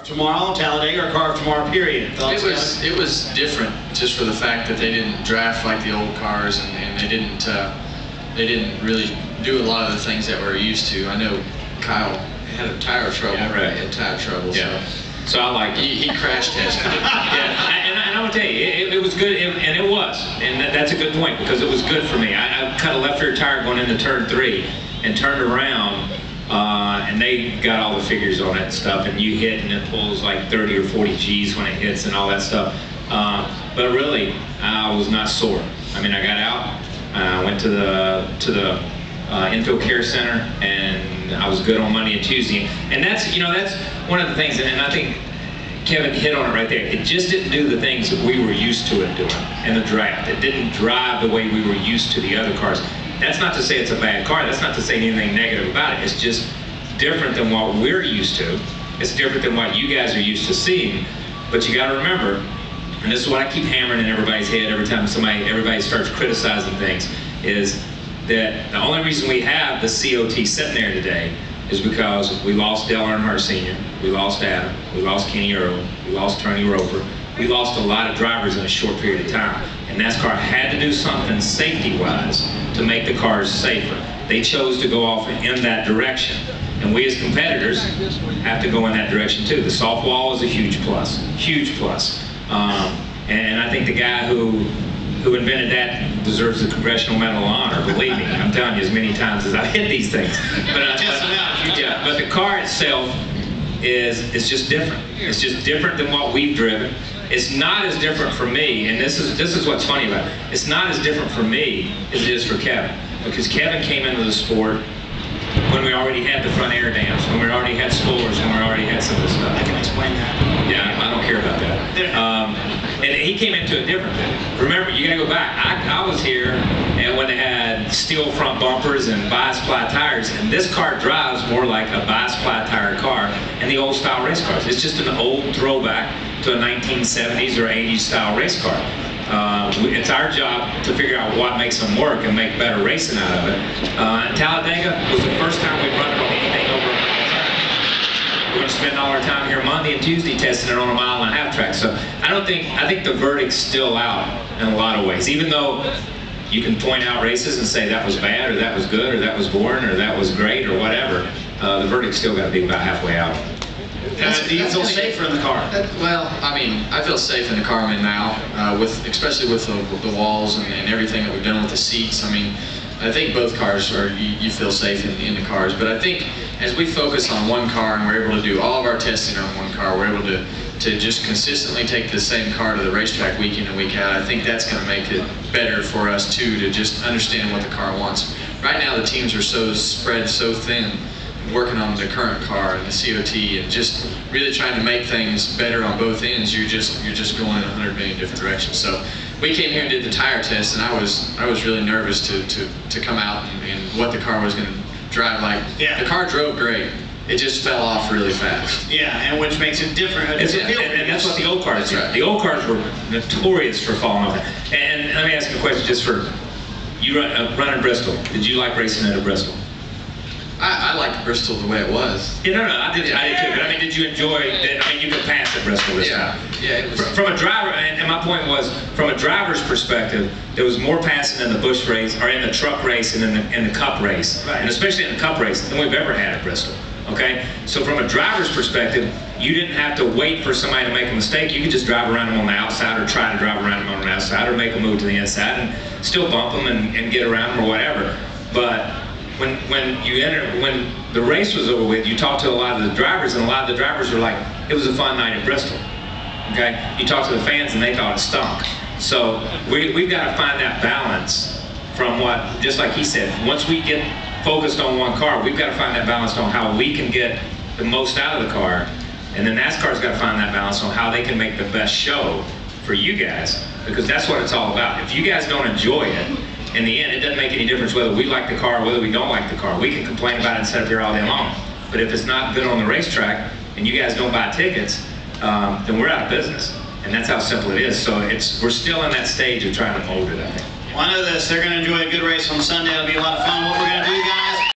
Tomorrow, Talladega, or car of tomorrow, period? It was different just for the fact that they didn't draft like the old cars, and they didn't really do a lot of the things that we're used to. I know Kyle had a tire trouble. Yeah, right. He had tire trouble. Yeah. So I like he crash tested it. Yeah, and I would tell you, it was good, and it was, and that's a good point because it was good for me. I cut a left rear tire going into turn 3 and turned around, and they got all the figures on it and stuff, and you hit and it pulls like 30 or 40 G's when it hits and all that stuff. But really, I was not sore. I mean, I got out, went to the infield care center, and I was good on Monday and Tuesday. And that's one of the things, and I think Kevin hit on it right there. It just didn't do the things that we were used to it doing in the draft. It didn't drive the way we were used to the other cars. That's not to say it's a bad car. That's not to say anything negative about it. It's just different than what we're used to. It's different than what you guys are used to seeing. But you got to remember, and this is what I keep hammering in everybody's head every time everybody starts criticizing things, is that the only reason we have the COT sitting there today is because we lost Dale Earnhardt Sr., we lost Adam, we lost Kenny Earl, we lost Tony Roper. We lost a lot of drivers in a short period of time. And NASCAR had to do something safety-wise to make the cars safer. They chose to go off in that direction. And we as competitors have to go in that direction too. The soft wall is a huge plus, huge plus. And I think the guy who invented that deserves the Congressional Medal of Honor. Believe me, I'm telling you as many times as I've hit these things. But the car itself is just different. It's just different than what we've driven. It's not as different for me, and this is what's funny about it. It's not as different for me as it is for Kevin, because Kevin came into the sport when we already had the front air dams, when we already had spoilers, when we already had some of this stuff. I can explain that. Yeah, I don't care about that. And he came into it differently. Remember, you gotta go back. I was here, and when they had steel front bumpers and bias-ply tires, and this car drives more like a bias-ply tire car in the old style race cars. It's just an old throwback to a 1970s or 80s style race car. It's our job to figure out what makes them work and make better racing out of it. Talladega was the first time we've run it on anything over a mile track. We're going to spend all our time here Monday and Tuesday testing it on a 1.5-mile track. So I think the verdict's still out in a lot of ways. Even though you can point out races and say that was bad, or that was good, or that was boring, or that was great, or whatever, the verdict's still got to be about halfway out. Do you feel safer in the car? Well, I mean, I feel safe in the car I'm in now, especially with the walls and everything that we've done with the seats. I mean, I think both cars you feel safe in the cars. But I think as we focus on one car and we're able to do all of our testing on one car, we're able to just consistently take the same car to the racetrack week in and week out. I think that's going to make it better for us too, to just understand what the car wants. Right now the teams are so spread so thin, working on the current car and the COT and just really trying to make things better on both ends. You're just going in 100 million different directions. So we came here and did the tire test, and I was really nervous to come out and what the car was going to drive like. Yeah. The car drove great. It just fell off really fast. Yeah, and which makes it different. And that's what the old cars did. Right. The old cars were notorious for falling off. And let me ask you a question just for you running Bristol. Did you like racing at a Bristol? I liked Bristol the way it was. Yeah, no, I did too. But I mean, did you enjoy it? I mean, you could pass at Bristol this time. Yeah, it was. From a driver, and my point was, from a driver's perspective, there was more passing in the Busch race, or in the truck race, and in the Cup race, right, and especially in the Cup race, than we've ever had at Bristol. Okay, so from a driver's perspective, you didn't have to wait for somebody to make a mistake. You could just drive around them on the outside, or try to drive around them on the outside, or make a move to the inside, and still bump them and get around them or whatever. But when the race was over with, you talked to a lot of the drivers, and a lot of the drivers were like, it was a fun night at Bristol. Okay, you talked to the fans and they thought it stunk. So we've got to find that balance from what, just like he said, once we get focused on one car, we've got to find that balance on how we can get the most out of the car, and then NASCAR's got to find that balance on how they can make the best show for you guys, because that's what it's all about. If you guys don't enjoy it, in the end, it doesn't make any difference whether we like the car or whether we don't like the car. We can complain about it and sit up here all day long. But if it's not good on the racetrack and you guys don't buy tickets, then we're out of business. And that's how simple it is. So we're still in that stage of trying to mold it, I think. Well, I know this. They're going to enjoy a good race on Sunday. It'll be a lot of fun. What we're going to do, guys,